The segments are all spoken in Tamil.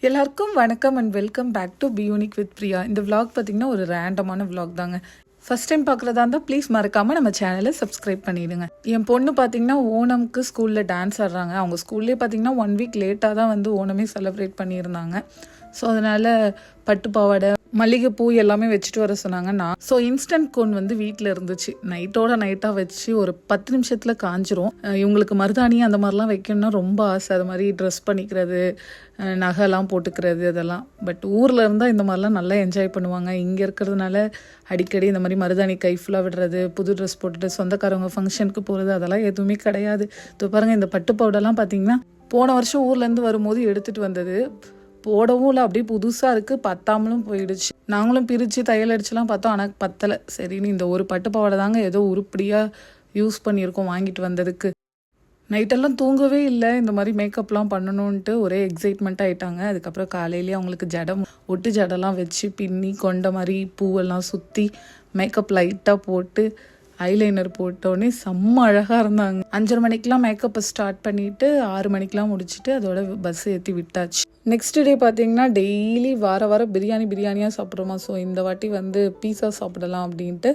எல்லாருக்கும் வணக்கம் and welcome back to be unique with Priya. இந்த vlog பார்த்தீங்கன்னா ஒரு ரேண்டமான vlog தாங்க. ஃபர்ஸ்ட் டைம் பார்க்குறதா இருந்தால் ப்ளீஸ் மறக்காமல் நம்ம சேனலை சப்ஸ்கிரைப் பண்ணிடுங்க. என் பொண்ணு பார்த்தீங்கன்னா ஓணம்க்கு ஸ்கூலில் டான்ஸ் ஆடுறாங்க. அவங்க ஸ்கூல்லேயே பார்த்தீங்கன்னா 1 வீக் லேட்டாக தான் வந்து ஓணமே செலிப்ரேட் பண்ணியிருந்தாங்க. ஸோ அதனால் பட்டு பாவாடை, மல்லிகைப்பூ எல்லாமே வச்சுட்டு வர சொன்னாங்க. ஸோ இன்ஸ்டன்ட் கோன் வந்து வீட்டில் இருந்துச்சு. நைட்டாக வச்சு ஒரு 10 நிமிஷத்தில் காஞ்சிரும். இவங்களுக்கு மருதாணி அந்த மாதிரிலாம் வைக்கணும்னா ரொம்ப ஆசை. அது மாதிரி ட்ரெஸ் பண்ணிக்கிறது, நகைலாம் போட்டுக்கிறது அதெல்லாம். பட் ஊரில் இருந்தால் இந்த மாதிரிலாம் நல்லா என்ஜாய் பண்ணுவாங்க. இங்கே இருக்கிறதுனால அடிக்கடி இந்த மாதிரி மருதாணி கை ஃபுல்லாக விடுறது, புது ட்ரெஸ் போட்டுட்டு சொந்தக்காரவங்க ஃபங்க்ஷனுக்கு போகிறது அதெல்லாம் எதுவுமே கிடையாது. இப்போ பாருங்கள், இந்த பட்டு பவுடர்லாம் பார்த்தீங்கன்னா போன வருஷம் ஊர்லேருந்து வரும்போது எடுத்துகிட்டு வந்தது. போடவும் இல்லை, அப்படியே புதுசாக இருக்குது, பத்தாமலும் போயிடுச்சு. நாங்களும் பிரித்து தையல் அடிச்சுலாம் பார்த்தோம், ஆனால் பத்தலை. சரின்னு இந்த ஒரு பட்டு பாவாடை தாங்க ஏதோ உருப்படியாக யூஸ் பண்ணியிருக்கோம் வாங்கிட்டு வந்ததுக்கு. நைட்டெல்லாம் தூங்கவே இல்லை. இந்த மாதிரி மேக்கப்லாம் பண்ணணுன்ட்டு ஒரே எக்ஸைட்மெண்ட் ஆகிட்டாங்க. அதுக்கப்புறம் காலையிலேயே அவங்களுக்கு ஒட்டு ஜடெல்லாம் வச்சு பின்னி கொண்ட மாதிரி பூவெல்லாம் சுற்றி மேக்கப் லைட்டாக போட்டு ஐலைனர் போட்டோடனே செம்ம அழகாக இருந்தாங்க. 5:30 மணிக்கெலாம் மேக்கப்பை ஸ்டார்ட் பண்ணிவிட்டு 6 மணிக்கெலாம் முடிச்சுட்டு அதோட பஸ் ஏற்றி விட்டாச்சு. நெக்ஸ்ட் டே பார்த்தீங்கன்னா டெய்லி வாரம் பிரியாணியாக சாப்பிட்றோமா. ஸோ இந்த வாட்டி வந்து பீஸா சாப்பிடலாம் அப்படின்ட்டு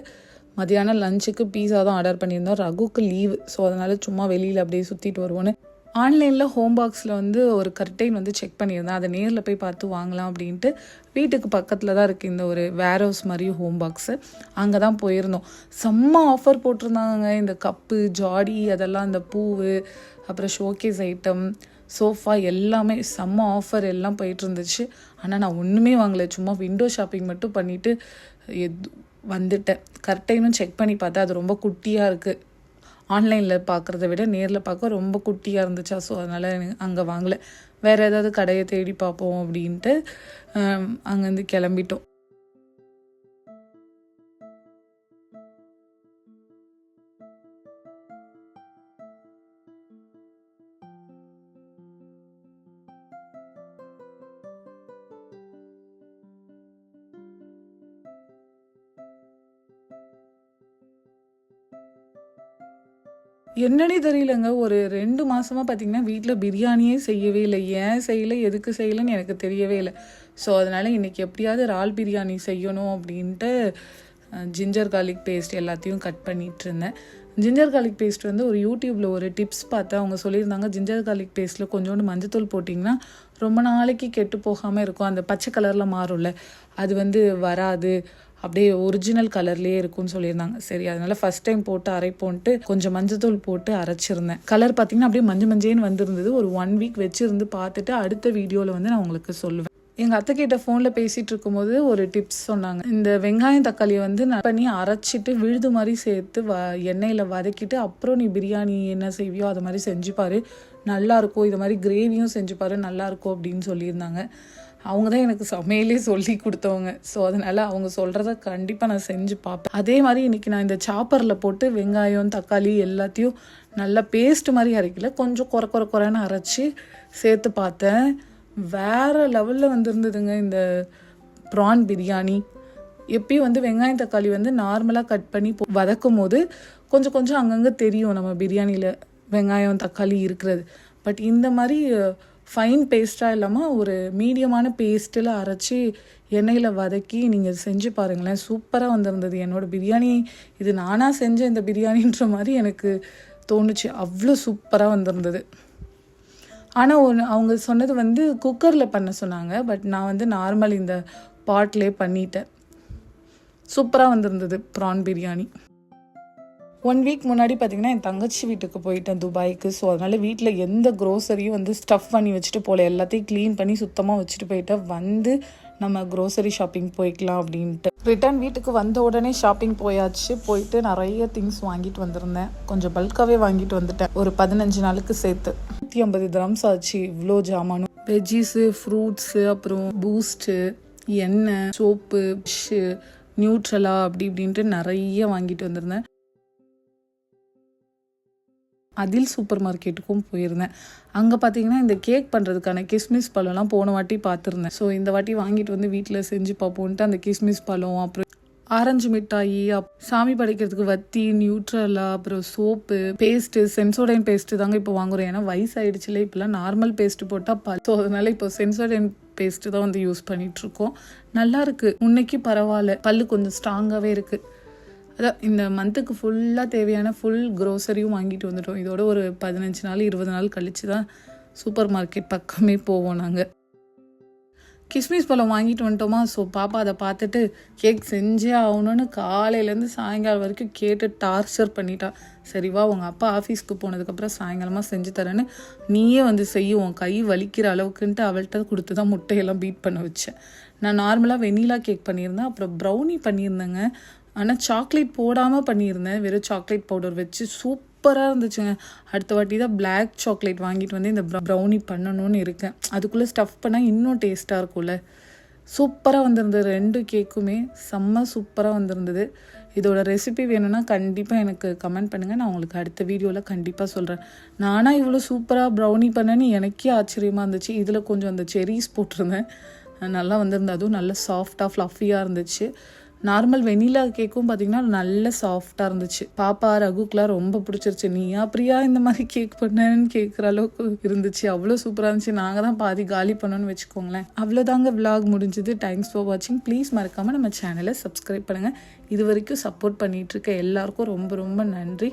மதியானம் லஞ்சுக்கு பீஸா தான் ஆர்டர் பண்ணியிருந்தோம். ரகுக்கு லீவு, ஸோ அதனால் சும்மா வெளியில் அப்படியே சுற்றிட்டு வருவோன்னு ஆன்லைனில் ஹோம் பாக்ஸில் வந்து ஒரு கர்டைன் வந்து செக் பண்ணியிருந்தேன். அதை நேரில் போய் பார்த்து வாங்கலாம் அப்படின்ட்டு வீட்டுக்கு பக்கத்தில் தான் இருக்குது இந்த ஒரு வேர் ஹவுஸ் மாதிரி ஹோம் பாக்ஸு. அங்கே தான் போயிருந்தோம். செம்ம ஆஃபர் போட்டிருந்தாங்க. இந்த கப்பு, ஜாடி, அதெல்லாம், இந்த பூவு, அப்புறம் ஷோகேஸ் ஐட்டம், சோஃபா எல்லாமே செம்ம ஆஃபர் எல்லாம் போயிட்டு இருந்துச்சு. ஆனால் நான் ஒன்றுமே வாங்கலை, சும்மா விண்டோ ஷாப்பிங் மட்டும் பண்ணிவிட்டு வந்துட்டேன். கர்டைனும் செக் பண்ணி பார்த்தேன், அது ரொம்ப குட்டியாக இருக்குது. ஆன்லைனில் பார்க்குறத விட நேரில் பார்க்க ரொம்ப குட்டியாக இருந்துச்சா. ஸோ அதனால் அங்கே வாங்கலை. வேறு ஏதாவது கடையை தேடி பார்ப்போம் அப்படின்ட்டு அங்கேருந்து கிளம்பிட்டோம். என்னன்னே தெரியலங்க, ஒரு 2 மாதமாக பார்த்திங்கன்னா வீட்டில் பிரியாணியே செய்யவே இல்லை. ஏன் செய்யலை, எதுக்கு செய்யலைன்னு எனக்கு தெரியவே இல்லை. ஸோ அதனால் இன்றைக்கி எப்படியாவது இறால் பிரியாணி செய்யணும் அப்படின்ட்டு ஜிஞ்சர் கார்லிக் பேஸ்ட் எல்லாத்தையும் கட் பண்ணிகிட்டு இருந்தேன். ஜிஞ்சர் கார்லிக் பேஸ்ட் வந்து ஒரு யூடியூப்பில் ஒரு டிப்ஸ் பார்த்தேன். அவங்க சொல்லியிருந்தாங்க, ஜிஞ்சர் கார்லிக் பேஸ்ட்டில் கொஞ்சோண்டு மஞ்சத்தூள் போட்டிங்கன்னா ரொம்ப நாளைக்கு கெட்டு போகாமல் இருக்கும். அந்த பச்சை கலரில் மாறும்ல, அது வந்து வராது, அப்படியே ஒரிஜினல் கலர்லேயே இருக்கும்னு சொல்லியிருந்தாங்க. சரி, அதனால் ஃபஸ்ட் டைம் போட்டு அரைப்போன்ட்டு கொஞ்சம் மஞ்சத்தூள் போட்டு அரைச்சிருந்தேன். கலர் பார்த்திங்கன்னா அப்படியே மஞ்சேன்னு வந்திருந்தது. ஒரு 1 வீக் வச்சுருந்து பார்த்துட்டு அடுத்த வீடியோவில் வந்து நான் உங்களுக்கு சொல்லுவேன். எங்கள் அத்தைக்கிட்ட ஃபோனில் பேசிகிட்டு இருக்கும்போது ஒரு டிப்ஸ் சொன்னாங்க. இந்த வெங்காயம் தக்காளியை வந்து பண்ணி அரைச்சிட்டு விழுது மாதிரி சேர்த்து எண்ணெயில் வதக்கிட்டு அப்புறம் நீ பிரியாணி என்ன செய்வியோ அது மாதிரி செஞ்சுப்பாரு, நல்லாயிருக்கும். இது மாதிரி கிரேவியும் செஞ்சுப்பாரு, நல்லாயிருக்கும் அப்படின்னு சொல்லியிருந்தாங்க. அவங்க தான் எனக்கு சமையலே சொல்லி கொடுத்தவங்க. ஸோ அதனால் அவங்க சொல்கிறத கண்டிப்பாக நான் செஞ்சு பார்ப்பேன். அதே மாதிரி இன்றைக்கி நான் இந்த சாப்பரில் போட்டு வெங்காயம் தக்காளி எல்லாத்தையும் நல்லா பேஸ்ட் மாதிரி அரைக்கல, கொஞ்சம் குறைன்னு அரைச்சி சேர்த்து பார்த்தேன். வேறு லெவலில் வந்துருந்ததுங்க இந்த ப்ரான் பிரியாணி. எப்பயும் வந்து வெங்காயம் தக்காளி வந்து நார்மலாக கட் பண்ணி வதக்கும் போது கொஞ்சம் அங்கங்கே தெரியும் நம்ம பிரியாணியில் வெங்காயம் தக்காளி இருக்கிறது. பட் இந்த மாதிரி ஃபைன் பேஸ்ட்டாக இல்லாமல் ஒரு மீடியமான பேஸ்ட்டில் அரைச்சி எண்ணெயில் வதக்கி நீங்கள் செஞ்சு பாருங்களேன், சூப்பராக வந்திருந்தது. என்னோடய பிரியாணி இது நானாக செஞ்ச இந்த பிரியாணின்ற மாதிரி எனக்கு தோணுச்சு. அவ்வளோ சூப்பராக வந்திருந்தது. ஆனால் அவங்க சொன்னது வந்து குக்கரில் பண்ண சொன்னாங்க. பட் நான் வந்து நார்மல் இந்த பாட்லேயே பண்ணிட்டேன். சூப்பராக வந்திருந்தது ப்ரான் பிரியாணி. 1 வீக் முன்னாடி பார்த்திங்கன்னா என் தங்கச்சி வீட்டுக்கு போயிட்டேன் துபாய்க்கு. ஸோ அதனால் வீட்டில் எந்த க்ரோசரியும் வந்து ஸ்டஃப் பண்ணி வச்சுட்டு போகல, எல்லாத்தையும் க்ளீன் பண்ணி சுத்தமாக வச்சுட்டு போயிட்டேன். வந்து நம்ம க்ரோசரி ஷாப்பிங் போய்க்கலாம் அப்படின்ட்டு ரிட்டர்ன் வீட்டுக்கு வந்த உடனே ஷாப்பிங் போயாச்சு. போயிட்டு நிறைய திங்ஸ் வாங்கிட்டு வந்திருந்தேன். கொஞ்சம் பல்காகவே வாங்கிட்டு வந்துட்டேன், ஒரு 15 நாளுக்கு சேர்த்து. 150 கிராம்ஸ் ஆச்சு இவ்வளோ ஜாமானும். வெஜ்ஜீஸு, ஃப்ரூட்ஸு, அப்புறம் பூஸ்ட்டு, எண்ணெய், சோப்பு, நியூட்ரலா அப்படி இப்படின்ட்டு நிறைய வாங்கிட்டு வந்திருந்தேன். அதில் சூப்பர் மார்க்கெட்டுக்கும் போயிருந்தேன். அங்கே பார்த்தீங்கன்னா இந்த கேக் பண்ணுறதுக்கான கிஸ்மிஸ் பழம்லாம் போன வாட்டி பார்த்துருந்தேன். ஸோ இந்த வாட்டி வாங்கிட்டு வந்து வீட்டில் செஞ்சு பார்ப்போன்ட்டு அந்த கிஸ்மிஸ் பழம், அப்புறம் ஆரஞ்சு மிட்டாயி, சாமி படைக்கிறதுக்கு வத்தி, நியூட்ரலா, அப்புறம் சோப்பு, பேஸ்ட்டு, சென்சோடைன் பேஸ்ட்டு தாங்க இப்போ வாங்குறோம். ஏன்னா வயசாயிடுச்சுல, இப்போலாம் நார்மல் பேஸ்ட்டு போட்டால் ஸோ அதனால இப்போ சென்சோடைன் பேஸ்ட்டு தான் வந்து யூஸ் பண்ணிகிட்ருக்கோம். நல்லா இருக்குது, முன்னைக்கு பரவாயில்ல, பல்லு கொஞ்சம் ஸ்ட்ராங்காகவே இருக்குது. அதான் இந்த மந்த்துக்கு ஃபுல்லாக தேவையான ஃபுல் க்ரோசரியும் வாங்கிட்டு வந்துட்டோம். இதோட ஒரு 15 நாள் 20 நாள் கழித்து தான் சூப்பர் மார்க்கெட் பக்கமே போவோம் நாங்கள். கிஸ்மிஸ் பழம் வாங்கிட்டு வந்துட்டோமா, ஸோ பாப்பா அதை பார்த்துட்டு கேக் செஞ்சே ஆகணும்னு காலையிலேருந்து சாயங்காலம் வரைக்கும் கேட்டு டார்ச்சர் பண்ணிட்டா. சரிவா உங்கள் அப்பா ஆஃபீஸ்க்கு போனதுக்கப்புறம் சாயங்காலமாக செஞ்சு தரேன்னு நீயே வந்து செய்யும், கை வலிக்கிற அளவுக்குன்ட்டு அவள்கிட்ட கொடுத்து தான் முட்டையெல்லாம் பீட் பண்ண வச்சேன். நான் நார்மலாக வெண்ணிலா கேக் பண்ணியிருந்தேன், அப்புறம் ப்ரௌனி பண்ணியிருந்தேங்க. ஆனால் சாக்லேட் போடாமல் பண்ணியிருந்தேன், வெறும் சாக்லேட் பவுடர் வச்சு சூப்பராக இருந்துச்சுங்க. அடுத்த வாட்டி தான் பிளாக் சாக்லேட் வாங்கிட்டு வந்து இந்த ப்ரௌனி பண்ணணும்னு இருக்கேன். அதுக்குள்ளே ஸ்டஃப் பண்ணால் இன்னும் டேஸ்ட்டாக இருக்கும்ல. சூப்பராக வந்திருந்தது, 2 கேக்குமே செம்ம சூப்பராக வந்திருந்தது. இதோட ரெசிபி வேணும்னா கண்டிப்பாக எனக்கு கமெண்ட் பண்ணுங்கள், நான் உங்களுக்கு அடுத்த வீடியோவில் கண்டிப்பாக சொல்கிறேன். நானாக இவ்வளோ சூப்பராக ப்ரௌனி பண்ணேன்னு எனக்கே ஆச்சரியமாக இருந்துச்சு. இதில் கொஞ்சம் அந்த செரீஸ் போட்டிருந்தேன், நல்லா வந்திருந்தது, அதுவும் நல்ல சாஃப்டாக ஃப்ளஃபியாக இருந்துச்சு. நார்மல் வெனிலா கேக்கும் பார்த்திங்கன்னா நல்ல சாஃப்டாக இருந்துச்சு. பாப்பா ரகுக்கெலாம் ரொம்ப பிடிச்சிருச்சு. நீயா பிரியா இந்த மாதிரி கேக் பண்ணேன்னு கேட்குற அளவுக்கு இருந்துச்சு, அவ்வளோ சூப்பராக இருந்துச்சு. நாங்கள் தான் பாதி காலி பண்ணோன்னு வச்சுக்கோங்களேன். அவ்வளோதாங்க விலாக் முடிஞ்சுது. தேங்க்ஸ் ஃபார் வாட்சிங். ப்ளீஸ் மறக்காமல் நம்ம சேனலை சப்ஸ்கிரைப் பண்ணுங்கள். இது வரைக்கும் சப்போர்ட் பண்ணிகிட்ருக்க எல்லாருக்கும் ரொம்ப ரொம்ப நன்றி.